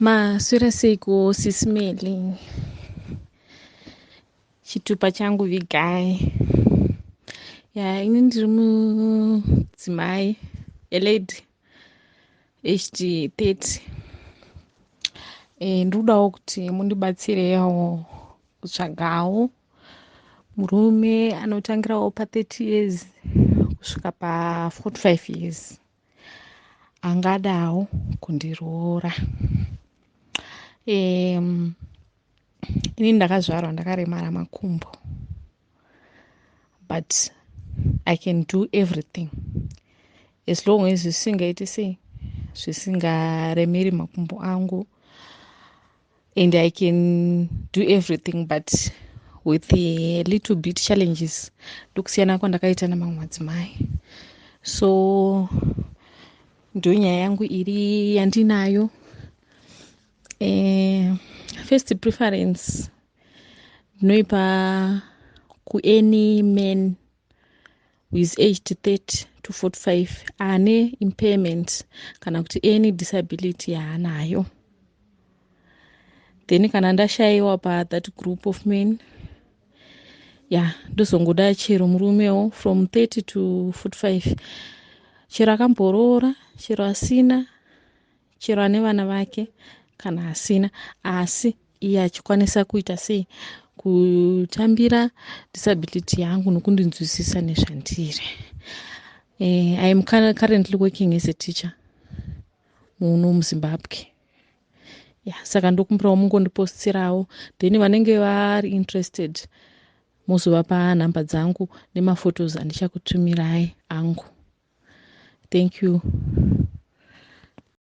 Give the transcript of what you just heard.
Maswera seiko sisimeli chitupa changu vigai. Ini ndiri mudzimai elady aged 30. Ndirikudawo kuti mundibatsirewo kutsvagawo murume anotangirawo pa30 years kusvika pa45 years angadawo kundiroora. Ini ndakazvarwa ndakaremara makumbo, but I can do everything as long as zvisingaiti sei, zvisingaremeri makumbo angu, and I can do everything but with a little bit challenges. Ndokusiyana kwandakaita namamwe madzimai. So ndo nyaya yangu iri yandinayo. First preference ndinoipa any man who is aged 30 to 45 ane impairment kana kuti any disability yaanayo. Then kana ndashayiwa that group of men, ndozongoda chero murumewo from 30 to 45, chero akamboroora, chero asina, chero ane vana vake kana asina, asi iye achikwanisa kuita sei, kutambira disability yangu nokundinzwisisa nezvandiri. I am currently working as a teacher muno muZimbabwe. Saka ndokumbirawo mungondipostirawo, then vanenge vari interested muzovapa nhamba dzangu nemafotos andichakutumirai angu. Thank you.